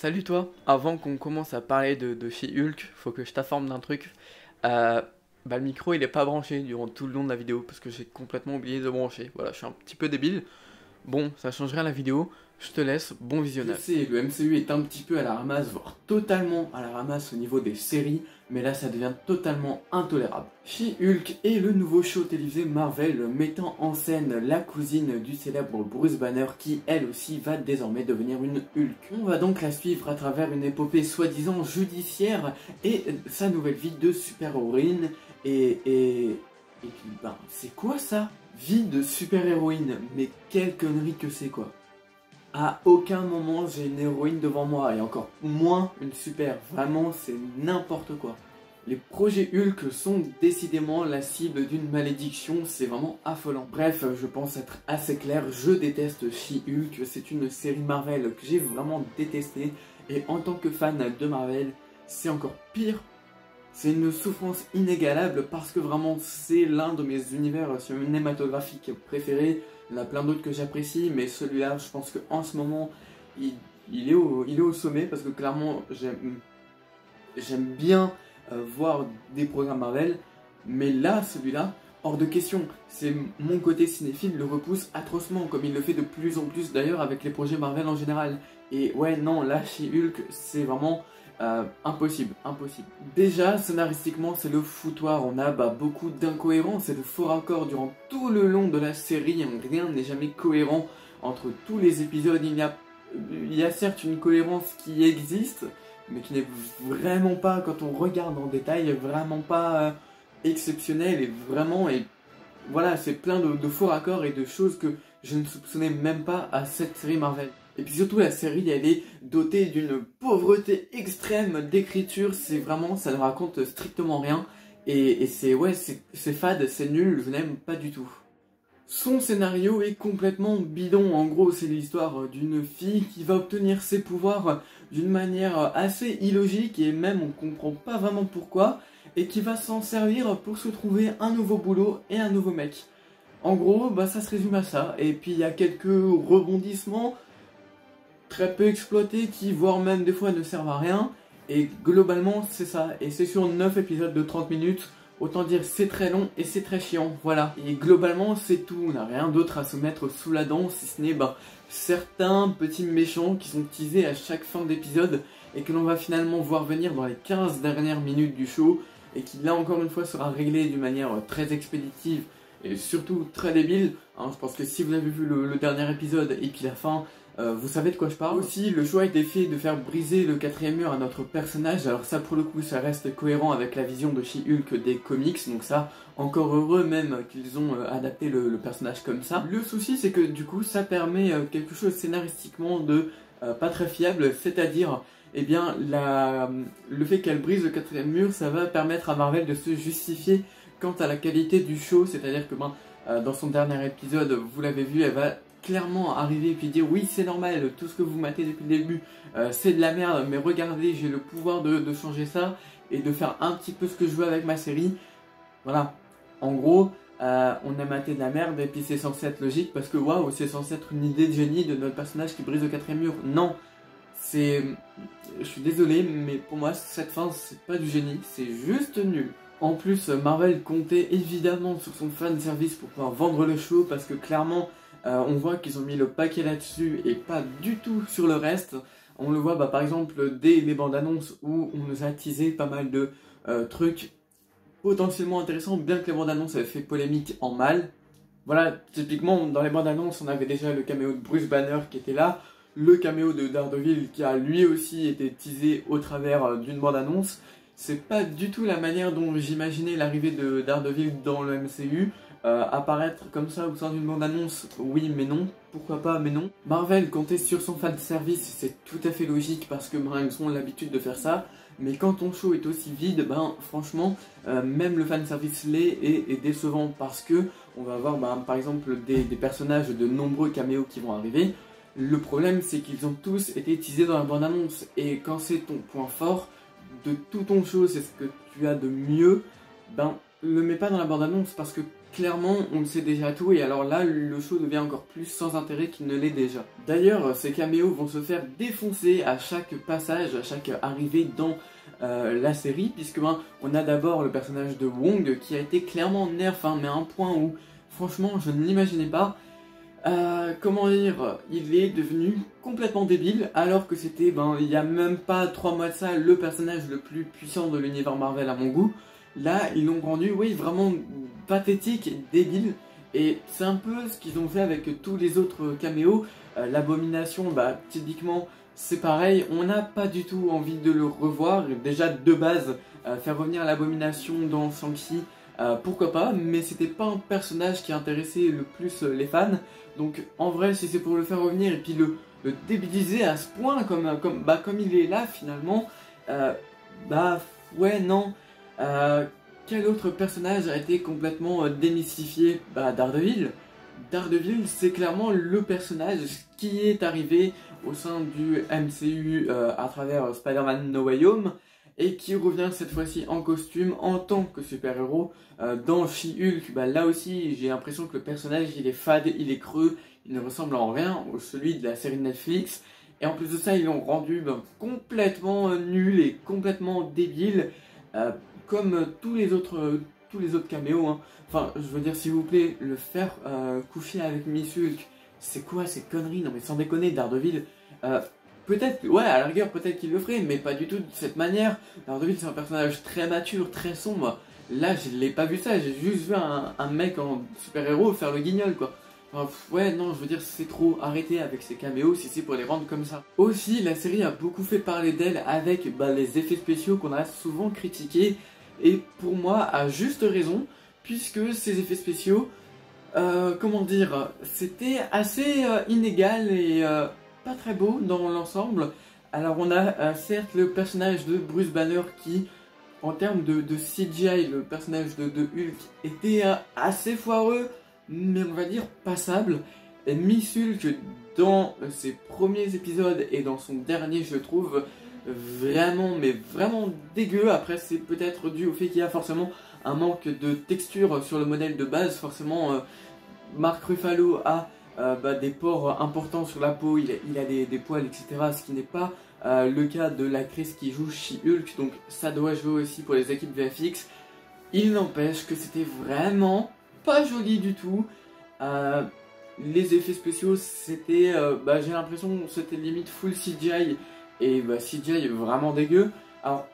Salut toi, avant qu'on commence à parler de She-Hulk, faut que je t'informe d'un truc. Euh, le micro il est pas branché durant tout le long de la vidéo parce que j'ai complètement oublié de le brancher. Voilà, je suis un petit peu débile. Bon, ça change rien à la vidéo, je te laisse, bon Je visionnage. sais, le MCU est un petit peu à la ramasse, voire totalement à la ramasse au niveau des séries, mais là ça devient totalement intolérable. She-Hulk est le nouveau show télévisé Marvel mettant en scène la cousine du célèbre Bruce Banner qui elle aussi va désormais devenir une Hulk. On va donc la suivre à travers une épopée soi-disant judiciaire et sa nouvelle vie de super-héroïne et puis c'est quoi ça? Vie de super-héroïne, mais quelle connerie que c'est quoi. À aucun moment j'ai une héroïne devant moi et encore moins une super. Vraiment, c'est n'importe quoi. Les projets Hulk sont décidément la cible d'une malédiction, c'est vraiment affolant. Bref, je pense être assez clair, je déteste She-Hulk, c'est une série Marvel que j'ai vraiment détestée et en tant que fan de Marvel, c'est encore pire. C'est une souffrance inégalable parce que vraiment c'est l'un de mes univers cinématographiques préférés. Il y en a plein d'autres que j'apprécie, mais celui-là, je pense qu'en ce moment, il est au sommet parce que clairement, j'aime bien voir des programmes Marvel, mais là, celui-là, hors de question. C'est mon côté cinéphile le repousse atrocement, comme il le fait de plus en plus d'ailleurs avec les projets Marvel en général. Et ouais, non, là, chez Hulk, c'est vraiment impossible, impossible. Déjà, scénaristiquement, c'est le foutoir. On a beaucoup d'incohérences et de faux raccords durant tout le long de la série. Rien n'est jamais cohérent entre tous les épisodes. Il y a certes une cohérence qui existe, mais qui n'est vraiment pas, quand on regarde en détail, vraiment pas exceptionnelle et vraiment, et voilà, c'est plein de faux raccords et de choses que je ne soupçonnais même pas à cette série Marvel. Et puis surtout la série elle est dotée d'une pauvreté extrême d'écriture, c'est vraiment, ça ne raconte strictement rien et c'est fade, c'est nul, je n'aime pas du tout. Son scénario est complètement bidon, en gros c'est l'histoire d'une fille qui va obtenir ses pouvoirs d'une manière assez illogique et même on comprend pas vraiment pourquoi et qui va s'en servir pour se trouver un nouveau boulot et un nouveau mec. En gros, ça se résume à ça et puis il y a quelques rebondissements très peu exploités qui voire même des fois ne servent à rien et globalement c'est ça et c'est sur 9 épisodes de 30 minutes. Autant dire c'est très long et c'est très chiant, voilà. Et globalement c'est tout, on n'a rien d'autre à se mettre sous la dent si ce n'est certains petits méchants qui sont teasés à chaque fin d'épisode et que l'on va finalement voir venir dans les 15 dernières minutes du show et qui là encore une fois sera réglé d'une manière très expéditive et surtout très débile. Hein, je pense que si vous avez vu le dernier épisode et puis la fin, vous savez de quoi je parle. Aussi, le choix a été fait de faire briser le quatrième mur à notre personnage. Alors ça, pour le coup, ça reste cohérent avec la vision de She-Hulk des comics. Donc ça, encore heureux même qu'ils ont adapté le personnage comme ça. Le souci, c'est que du coup, ça permet quelque chose scénaristiquement de pas très fiable. C'est-à-dire, eh bien, le fait qu'elle brise le quatrième mur, ça va permettre à Marvel de se justifier quant à la qualité du show. C'est-à-dire que dans son dernier épisode, vous l'avez vu, elle va clairement arriver et puis dire oui c'est normal, tout ce que vous matez depuis le début c'est de la merde, mais regardez j'ai le pouvoir de changer ça et de faire un petit peu ce que je veux avec ma série. Voilà, en gros on a maté de la merde et puis c'est censé être logique parce que waouh c'est censé être une idée de génie de notre personnage qui brise le quatrième mur. Non, je suis désolé mais pour moi cette fin c'est pas du génie, c'est juste nul. En plus Marvel comptait évidemment sur son fan service pour pouvoir vendre le show parce que clairement on voit qu'ils ont mis le paquet là-dessus et pas du tout sur le reste. On le voit par exemple dès les bandes annonces où on nous a teasé pas mal de trucs potentiellement intéressants, bien que les bandes annonces avaient fait polémique en mal. Voilà, typiquement dans les bandes annonces on avait déjà le caméo de Bruce Banner qui était là, le caméo de Daredevil qui a lui aussi été teasé au travers d'une bande annonce. C'est pas du tout la manière dont j'imaginais l'arrivée de Daredevil dans le MCU. Apparaître comme ça au sein d'une bande-annonce, oui mais non, pourquoi pas mais non. Marvel comptait sur son fanservice, c'est tout à fait logique parce que ils ont l'habitude de faire ça, mais quand ton show est aussi vide, franchement, même le fanservice l'est et est décevant parce que on va avoir par exemple des personnages de nombreux caméos qui vont arriver. Le problème c'est qu'ils ont tous été teasés dans la bande-annonce et quand c'est ton point fort de tout ton show, c'est ce que tu as de mieux, le mets pas dans la bande-annonce parce que clairement on le sait déjà tout et alors là le show devient encore plus sans intérêt qu'il ne l'est déjà. D'ailleurs ces caméos vont se faire défoncer à chaque passage, à chaque arrivée dans la série, puisque on a d'abord le personnage de Wong qui a été clairement nerf, mais à un point où franchement je ne l'imaginais pas. Comment dire, il est devenu complètement débile alors que c'était, il y a même pas 3 mois de ça, le personnage le plus puissant de l'univers Marvel à mon goût. Là, ils l'ont rendu, oui, vraiment pathétique, débile. Et c'est un peu ce qu'ils ont fait avec tous les autres caméos. L'Abomination, typiquement, c'est pareil. On n'a pas du tout envie de le revoir. Déjà, de base, faire revenir l'Abomination dans Shang-Chi, pourquoi pas, mais c'était pas un personnage qui intéressait le plus les fans. Donc en vrai, si c'est pour le faire revenir et puis le débiliser à ce point comme il est là finalement, ouais, non. Quel autre personnage a été complètement démystifié? Daredevil. Daredevil, c'est clairement le personnage qui est arrivé au sein du MCU à travers Spider-Man No Way Home et qui revient cette fois-ci en costume en tant que super-héros dans She-Hulk. Là aussi, j'ai l'impression que le personnage il est fade, il est creux, il ne ressemble en rien au celui de la série Netflix. Et en plus de ça, ils l'ont rendu complètement nul et complètement débile, comme tous les autres caméos. Enfin, je veux dire, s'il vous plaît, le faire coucher avec Miss Hulk, c'est quoi ces conneries? Non mais sans déconner, Daredevil, peut-être, ouais, à la rigueur, peut-être qu'il le ferait, mais pas du tout de cette manière. Daredevil, c'est un personnage très mature, très sombre. Là, je l'ai pas vu ça, j'ai juste vu un mec en super-héros faire le guignol, quoi. Enfin, ouais, non, je veux dire, c'est trop. Arrêtez avec ces caméos si c'est pour les rendre comme ça. Aussi, la série a beaucoup fait parler d'elle avec les effets spéciaux qu'on a souvent critiqués. Et pour moi, à juste raison, puisque ces effets spéciaux, comment dire, c'était assez inégal et pas très beau dans l'ensemble. Alors on a certes le personnage de Bruce Banner qui, en termes de CGI, le personnage de Hulk était assez foireux, mais on va dire passable. Et Miss Hulk, dans ses premiers épisodes et dans son dernier, je le trouve vraiment, mais vraiment dégueu. Après, c'est peut-être dû au fait qu'il y a forcément un manque de texture sur le modèle de base. Forcément, Mark Ruffalo a des pores importants sur la peau, il a des poils, etc. Ce qui n'est pas le cas de l'actrice qui joue She-Hulk, donc ça doit jouer aussi pour les équipes VFX. Il n'empêche que c'était vraiment pas joli du tout. Les effets spéciaux, c'était, j'ai l'impression que c'était limite full CGI, et CGI vraiment dégueu. Alors,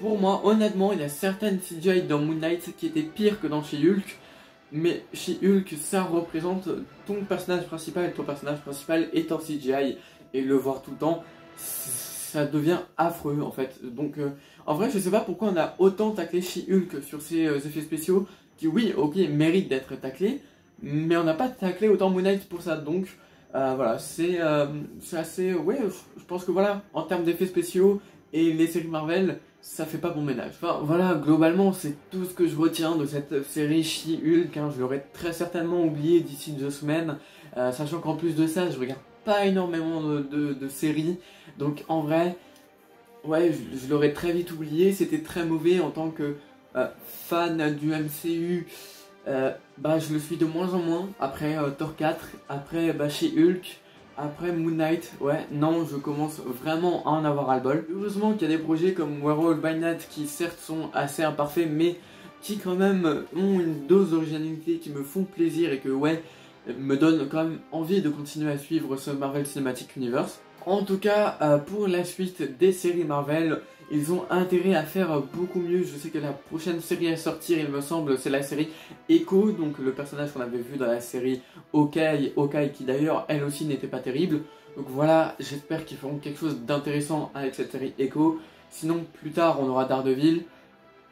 pour moi, honnêtement, il y a certaines CGI dans Moon Knight qui étaient pires que dans She-Hulk, mais She-Hulk, ça représente ton personnage principal est en CGI, et le voir tout le temps, ça devient affreux en fait. Donc, en vrai, je sais pas pourquoi on a autant taclé She-Hulk sur ses effets spéciaux, qui oui, ok, méritent d'être taclés, mais on n'a pas taclé autant Moon Knight pour ça, donc voilà, c'est assez, ouais, je pense que voilà, en termes d'effets spéciaux et les séries Marvel, ça fait pas bon ménage. Enfin voilà, globalement, c'est tout ce que je retiens de cette série She-Hulk, je l'aurais très certainement oublié d'ici 2 semaines, sachant qu'en plus de ça, je regarde pas énormément de séries, donc en vrai, ouais, je l'aurais très vite oublié, c'était très mauvais en tant que fan du MCU. Je le suis de moins en moins après Thor 4, après She-Hulk, après Moon Knight. Ouais, non, je commence vraiment à en avoir ras-le-bol. Heureusement qu'il y a des projets comme Werewolf by Night qui certes sont assez imparfaits, mais qui quand même ont une dose d'originalité, qui me font plaisir et que ouais, me donnent quand même envie de continuer à suivre ce Marvel Cinematic Universe. En tout cas, pour la suite des séries Marvel, ils ont intérêt à faire beaucoup mieux. Je sais que la prochaine série à sortir, il me semble, c'est la série Echo, donc le personnage qu'on avait vu dans la série Hawkeye qui d'ailleurs, elle aussi, n'était pas terrible. Donc voilà, j'espère qu'ils feront quelque chose d'intéressant avec cette série Echo. Sinon, plus tard, on aura Daredevil,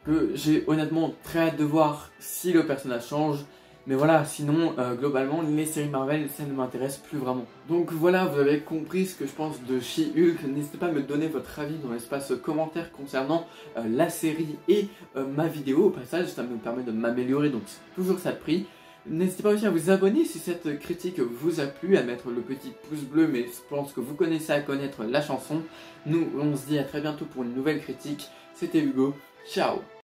que j'ai honnêtement très hâte de voir si le personnage change. Mais voilà, sinon, globalement, les séries Marvel, ça ne m'intéresse plus vraiment. Donc voilà, vous avez compris ce que je pense de She-Hulk. N'hésitez pas à me donner votre avis dans l'espace commentaire concernant la série et ma vidéo. Au passage, ça me permet de m'améliorer, donc c'est toujours ça de prix. N'hésitez pas aussi à vous abonner si cette critique vous a plu, à mettre le petit pouce bleu, mais je pense que vous connaissez à connaître la chanson. Nous, on se dit à très bientôt pour une nouvelle critique. C'était Hugo, ciao!